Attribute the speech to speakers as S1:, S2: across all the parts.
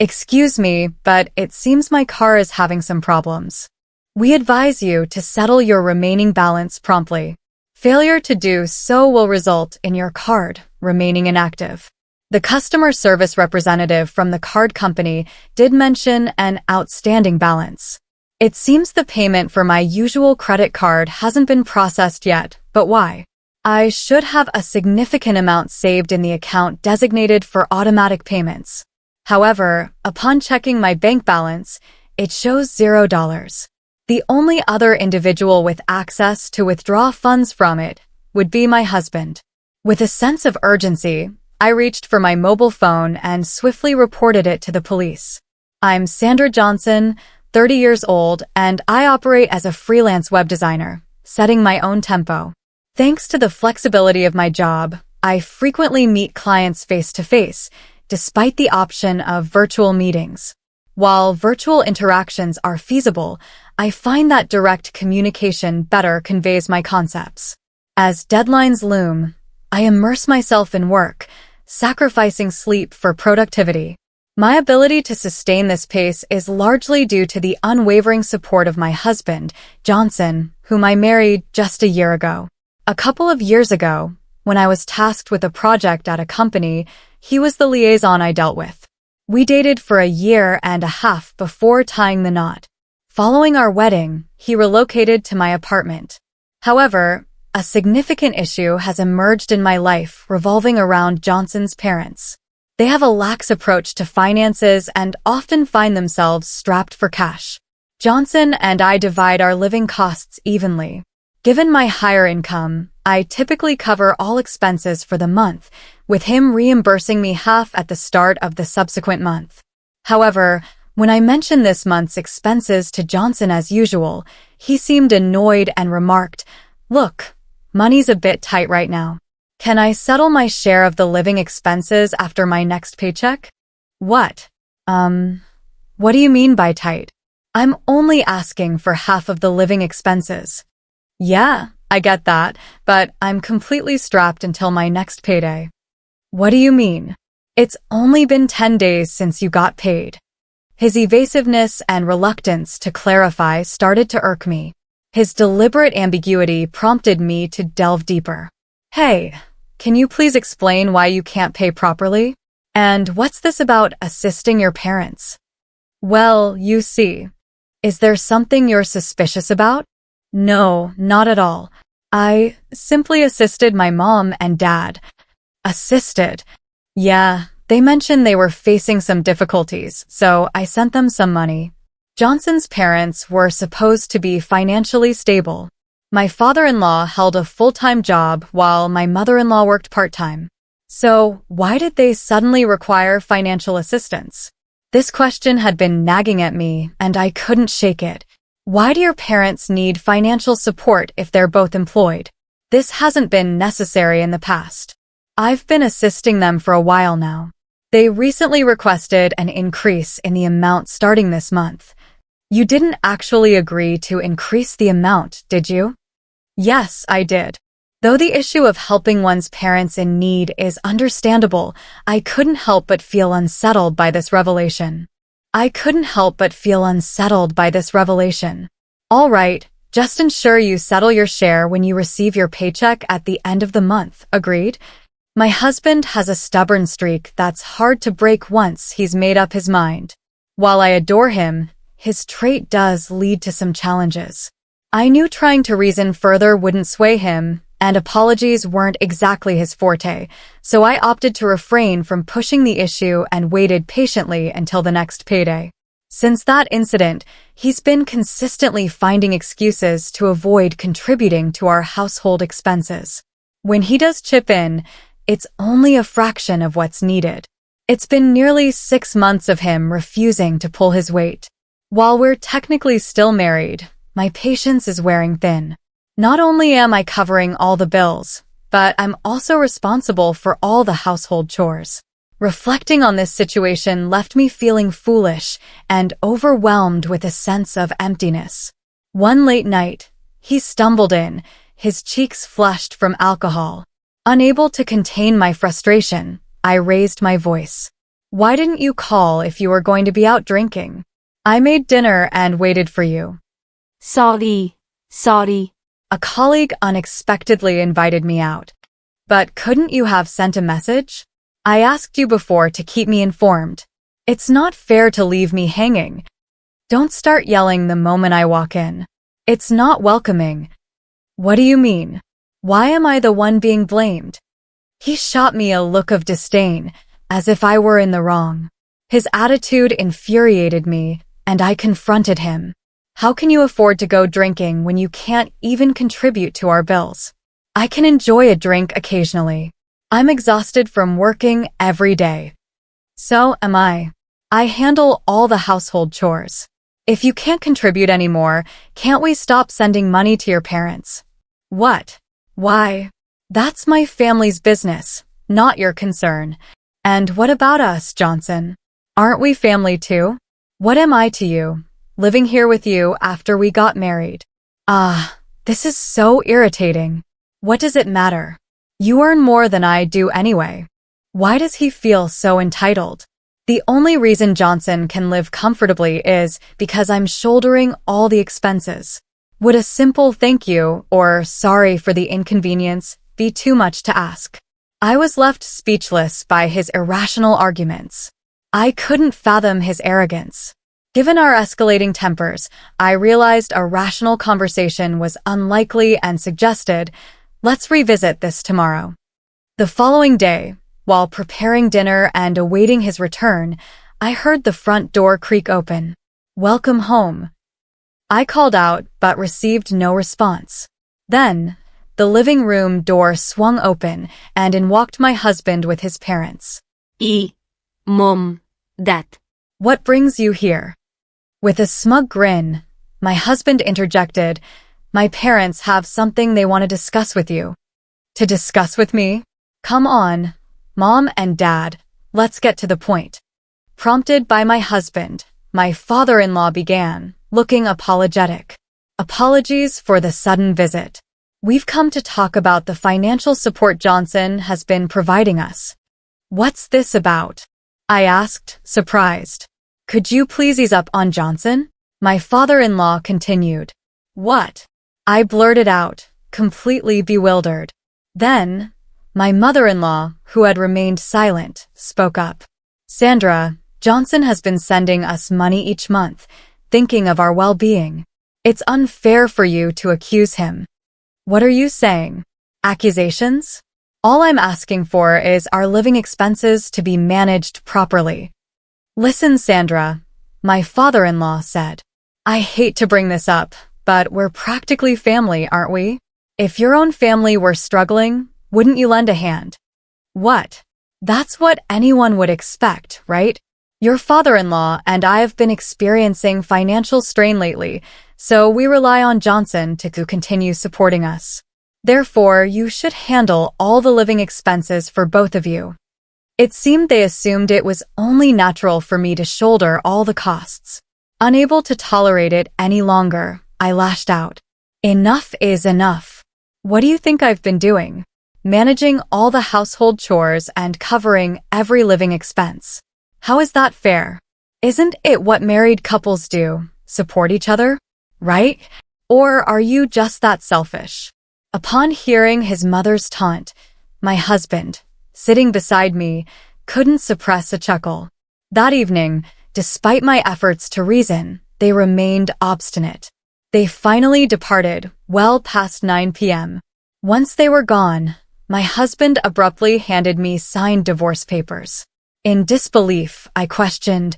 S1: Excuse me, but it seems my car is having some problems. We advise you to settle your remaining balance promptly. Failure to do so will result in your card remaining inactive. The customer service representative from the card company did mention an outstanding balance. It seems the payment for my usual credit card hasn't been processed yet, but why? I should have a significant amount saved in the account designated for automatic payments. However, upon checking my bank balance, it shows $0. The only other individual with access to withdraw funds from it would be my husband. With a sense of urgency, I reached for my mobile phone and swiftly reported it to the police. I'm Sandra Johnson, 30 years old, and I operate as a freelance web designer, setting my own tempo. Thanks to the flexibility of my job, I frequently meet clients face-to-face, despite the option of virtual meetings. While virtual interactions are feasible, I find that direct communication better conveys my concepts. As deadlines loom, I immerse myself in work, sacrificing sleep for productivity. My ability to sustain this pace is largely due to the unwavering support of my husband, Johnson, whom I married just a year ago. A couple of years ago, when I was tasked with a project at a company, he was the liaison I dealt with. We dated for a year and a half before tying the knot. Following our wedding, he relocated to my apartment. However, a significant issue has emerged in my life revolving around Johnson's parents. They have a lax approach to finances and often find themselves strapped for cash. Johnson and I divide our living costs evenly. Given my higher income, I typically cover all expenses for the month, with him reimbursing me half at the start of the subsequent month. However, when I mentioned this month's expenses to Johnson as usual, he seemed annoyed and remarked, "Look, money's a bit tight right now. Can I settle my share of the living expenses after my next paycheck?" What? What do you mean by tight? I'm only asking for half of the living expenses. Yeah, I get that, but I'm completely strapped until my next payday. What do you mean? It's only been 10 days since you got paid. His evasiveness and reluctance to clarify started to irk me. His deliberate ambiguity prompted me to delve deeper. Hey, can you please explain why you can't pay properly? And what's this about assisting your parents? Well, you see. Is there something you're suspicious about? No, not at all. I simply assisted my mom and dad. Assisted? Yeah, they mentioned they were facing some difficulties, so I sent them some money. Johnson's parents were supposed to be financially stable. My father-in-law held a full-time job while my mother-in-law worked part-time. So why did they suddenly require financial assistance? This question had been nagging at me, and I couldn't shake it. Why do your parents need financial support if they're both employed? This hasn't been necessary in the past. I've been assisting them for a while now. They recently requested an increase in the amount starting this month. You didn't actually agree to increase the amount, did you? Yes, I did. Though the issue of helping one's parents in need is understandable, I couldn't help but feel unsettled by this revelation. All right, just ensure you settle your share when you receive your paycheck at the end of the month, agreed? My husband has a stubborn streak that's hard to break once he's made up his mind. While I adore him, his trait does lead to some challenges. I knew trying to reason further wouldn't sway him, and apologies weren't exactly his forte, so I opted to refrain from pushing the issue and waited patiently until the next payday. Since that incident, he's been consistently finding excuses to avoid contributing to our household expenses. When he does chip in, it's only a fraction of what's needed. It's been nearly 6 months of him refusing to pull his weight. While we're technically still married, my patience is wearing thin. Not only am I covering all the bills, but I'm also responsible for all the household chores. Reflecting on this situation left me feeling foolish and overwhelmed with a sense of emptiness. One late night, he stumbled in, his cheeks flushed from alcohol. Unable to contain my frustration, I raised my voice. Why didn't you call if you were going to be out drinking? I made dinner and waited for you.
S2: Sorry.
S1: A colleague unexpectedly invited me out. But couldn't you have sent a message? I asked you before to keep me informed. It's not fair to leave me hanging. Don't start yelling the moment I walk in. It's not welcoming. What do you mean? Why am I the one being blamed? He shot me a look of disdain, as if I were in the wrong. His attitude infuriated me, and I confronted him. How can you afford to go drinking when you can't even contribute to our bills? I can enjoy a drink occasionally. I'm exhausted from working every day. So am I. I handle all the household chores. If you can't contribute anymore, can't we stop sending money to your parents? What? Why? That's my family's business, not your concern. And what about us, Johnson? Aren't we family too? What am I to you, living here with you after we got married? This is so irritating. What does it matter? You earn more than I do anyway. Why does he feel so entitled? The only reason Johnson can live comfortably is because I'm shouldering all the expenses. Would a simple thank you or sorry for the inconvenience be too much to ask? I was left speechless by his irrational arguments. I couldn't fathom his arrogance. Given our escalating tempers, I realized a rational conversation was unlikely and suggested, let's revisit this tomorrow. The following day, while preparing dinner and awaiting his return, I heard the front door creak open. Welcome home. I called out but received no response. Then, the living room door swung open and in walked my husband with his parents.
S2: Mom, Dad.
S1: What brings you here? With a smug grin, my husband interjected, my parents have something they want to discuss with you. To discuss with me? Come on, Mom and Dad, let's get to the point. Prompted by my husband, my father-in-law began, looking apologetic. Apologies for the sudden visit. We've come to talk about the financial support Johnson has been providing us. What's this about? I asked, surprised. Could you please ease up on Johnson? My father-in-law continued. What? I blurted out, completely bewildered. Then, my mother-in-law, who had remained silent, spoke up. Sandra, Johnson has been sending us money each month, thinking of our well-being. It's unfair for you to accuse him. What are you saying? Accusations? All I'm asking for is our living expenses to be managed properly. Listen, Sandra, my father-in-law said. I hate to bring this up, but we're practically family, aren't we? If your own family were struggling, wouldn't you lend a hand? What? That's what anyone would expect, right? Your father-in-law and I have been experiencing financial strain lately, so we rely on Johnson to continue supporting us. Therefore, you should handle all the living expenses for both of you. It seemed they assumed it was only natural for me to shoulder all the costs. Unable to tolerate it any longer, I lashed out. Enough is enough. What do you think I've been doing? Managing all the household chores and covering every living expense. How is that fair? Isn't it what married couples do, support each other, right? Or are you just that selfish? Upon hearing his mother's taunt, my husband, sitting beside me, couldn't suppress a chuckle. That evening, despite my efforts to reason, they remained obstinate. They finally departed well past 9 p.m. Once they were gone, my husband abruptly handed me signed divorce papers. In disbelief, I questioned,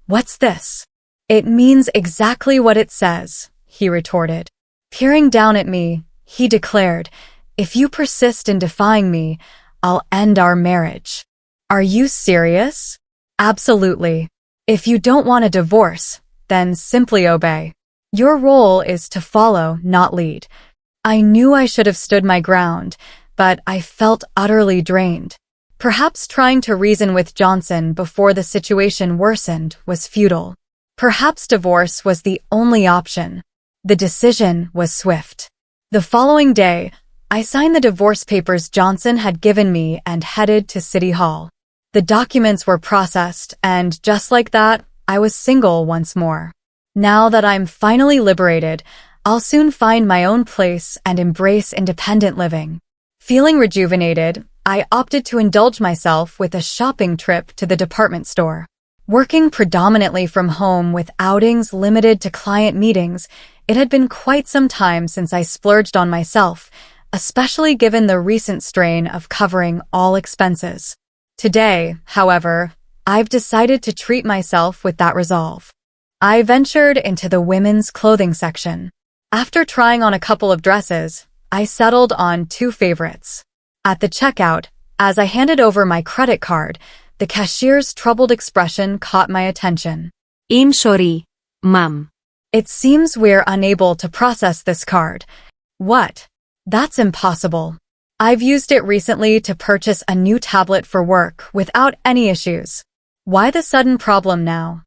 S1: "What's this?" "It means exactly what it says," he retorted. Peering down at me, he declared, "If you persist in defying me, I'll end our marriage." Are you serious? Absolutely. If you don't want a divorce, then simply obey. Your role is to follow, not lead. I knew I should have stood my ground, but I felt utterly drained. Perhaps trying to reason with Johnson before the situation worsened was futile. Perhaps divorce was the only option. The decision was swift. The following day, I signed the divorce papers Johnson had given me and headed to City Hall. The documents were processed, and just like that, I was single once more. Now that I'm finally liberated, I'll soon find my own place and embrace independent living. Feeling rejuvenated, I opted to indulge myself with a shopping trip to the department store. Working predominantly from home with outings limited to client meetings, it had been quite some time since I splurged on myself, especially given the recent strain of covering all expenses. Today, however, I've decided to treat myself with that resolve. I ventured into the women's clothing section. After trying on a couple of dresses, I settled on two favorites. At the checkout, as I handed over my credit card, the cashier's troubled expression caught my attention.
S2: I'm sorry, ma'am.
S1: It seems we're unable to process this card. What? That's impossible. I've used it recently to purchase a new tablet for work without any issues. Why the sudden problem now?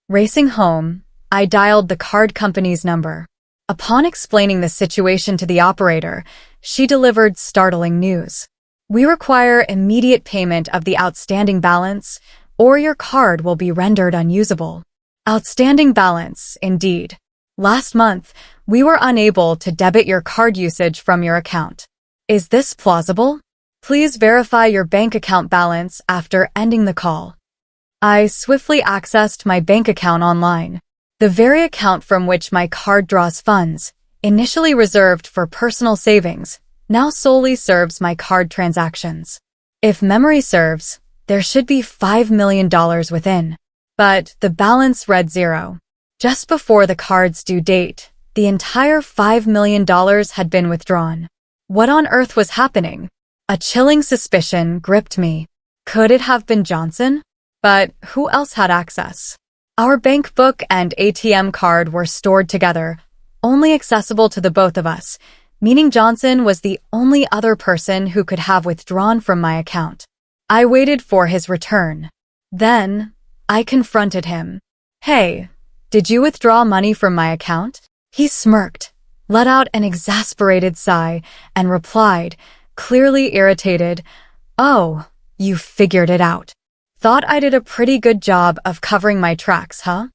S1: Racing home, I dialed the card company's number. Upon explaining the situation to the operator, she delivered startling news. We require immediate payment of the outstanding balance, or your card will be rendered unusable. Outstanding balance, indeed. Last month, we were unable to debit your card usage from your account. Is this plausible? Please verify your bank account balance after ending the call. I swiftly accessed my bank account online. The very account from which my card draws funds, initially reserved for personal savings, now solely serves my card transactions. If memory serves, there should be $5 million within. But the balance read zero. Just before the card's due date, the entire $5 million had been withdrawn. What on earth was happening? A chilling suspicion gripped me. Could it have been Johnson? But who else had access? Our bank book and ATM card were stored together, only accessible to the both of us, meaning Johnson was the only other person who could have withdrawn from my account. I waited for his return. Then, I confronted him. Hey, did you withdraw money from my account? He smirked, let out an exasperated sigh, and replied, clearly irritated, Oh, you figured it out. Thought I did a pretty good job of covering my tracks, huh?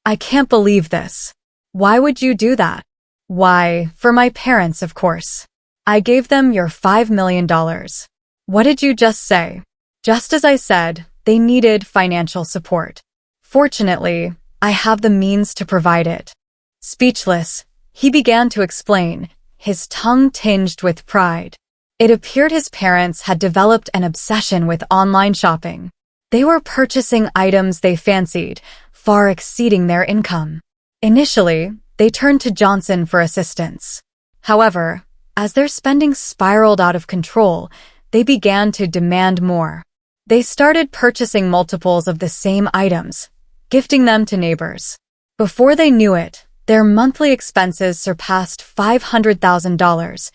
S1: I can't believe this. Why would you do that? Why, for my parents, of course. I gave them your $5 million. What did you just say? Just as I said, they needed financial support. Fortunately, I have the means to provide it. Speechless, he began to explain, his tongue tinged with pride. It appeared his parents had developed an obsession with online shopping. They were purchasing items they fancied, far exceeding their income. Initially, they turned to Johnson for assistance. However, as their spending spiraled out of control, they began to demand more. They started purchasing multiples of the same items, gifting them to neighbors. Before they knew it, their monthly expenses surpassed $500,000,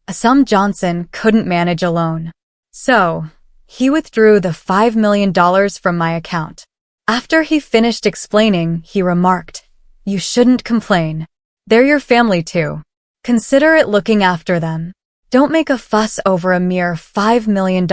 S1: a sum Johnson couldn't manage alone. So, he withdrew the $5 million from my account. After he finished explaining, he remarked, You shouldn't complain. They're your family too. Consider it looking after them. Don't make a fuss over a mere $5 million.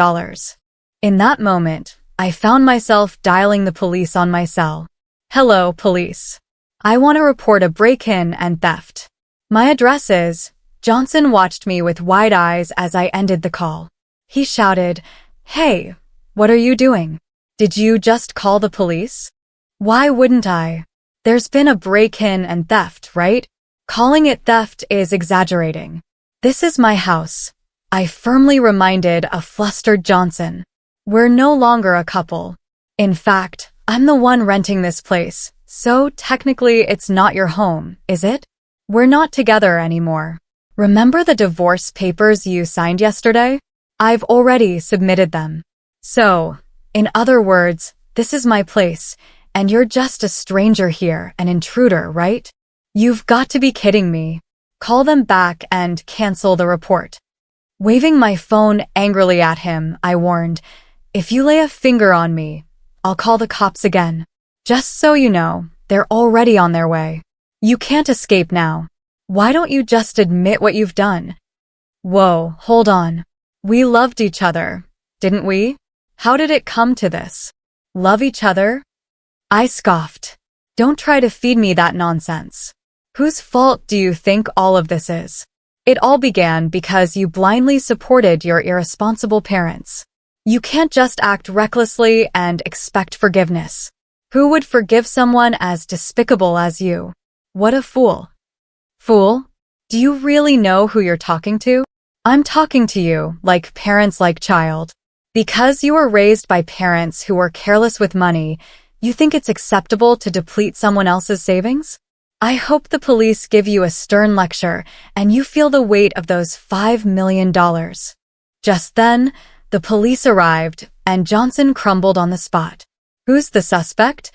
S1: In that moment, I found myself dialing the police on my cell. Hello, police. I want to report a break-in and theft. My address is... Johnson watched me with wide eyes as I ended the call. He shouted, Hey, what are you doing? Did you just call the police? Why wouldn't I? There's been a break-in and theft, right? Calling it theft is exaggerating. This is my house, I firmly reminded a flustered Johnson. We're no longer a couple. In fact, I'm the one renting this place, so technically it's not your home, is it? We're not together anymore. Remember the divorce papers you signed yesterday? I've already submitted them. So, in other words, this is my place, and you're just a stranger here, an intruder, right? You've got to be kidding me. Call them back and cancel the report. Waving my phone angrily at him, I warned, If you lay a finger on me, I'll call the cops again. Just so you know, they're already on their way. You can't escape now. Why don't you just admit what you've done? Whoa, hold on. We loved each other, didn't we? How did it come to this? Love each other? I scoffed. Don't try to feed me that nonsense. Whose fault do you think all of this is? It all began because you blindly supported your irresponsible parents. You can't just act recklessly and expect forgiveness. Who would forgive someone as despicable as you? What a fool. Fool? Do you really know who you're talking to? I'm talking to you like parents like child. Because you were raised by parents who were careless with money, you think it's acceptable to deplete someone else's savings? I hope the police give you a stern lecture and you feel the weight of those $5 million. Just then, the police arrived and Johnson crumbled on the spot. Who's the suspect?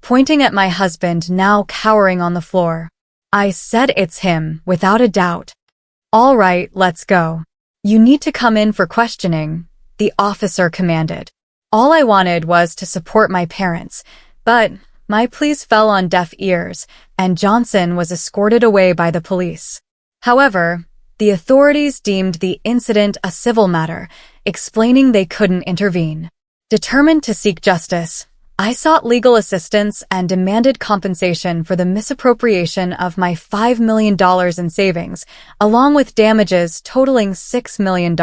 S1: Pointing at my husband now cowering on the floor. I said it's him, without a doubt. All right, let's go. You need to come in for questioning, the officer commanded. All I wanted was to support my parents, but my pleas fell on deaf ears, and Johnson was escorted away by the police. However, the authorities deemed the incident a civil matter, explaining they couldn't intervene. Determined to seek justice, I sought legal assistance and demanded compensation for the misappropriation of my $5 million in savings, along with damages totaling $6 million.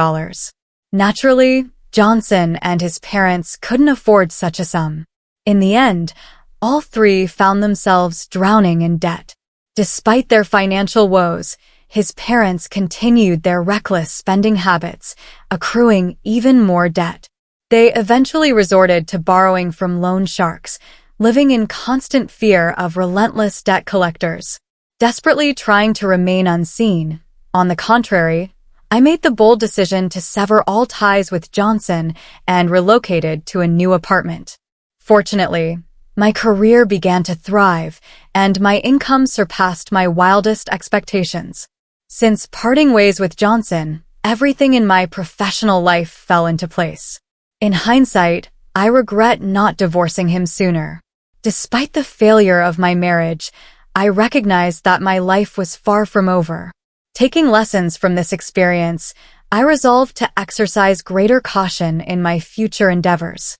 S1: Naturally, Johnson and his parents couldn't afford such a sum. In the end, all three found themselves drowning in debt. Despite their financial woes, his parents continued their reckless spending habits, accruing even more debt. They eventually resorted to borrowing from loan sharks, living in constant fear of relentless debt collectors. Desperately trying to remain unseen, on the contrary, I made the bold decision to sever all ties with Johnson and relocated to a new apartment. Fortunately, my career began to thrive, and my income surpassed my wildest expectations. Since parting ways with Johnson, everything in my professional life fell into place. In hindsight, I regret not divorcing him sooner. Despite the failure of my marriage, I recognized that my life was far from over. Taking lessons from this experience, I resolved to exercise greater caution in my future endeavors.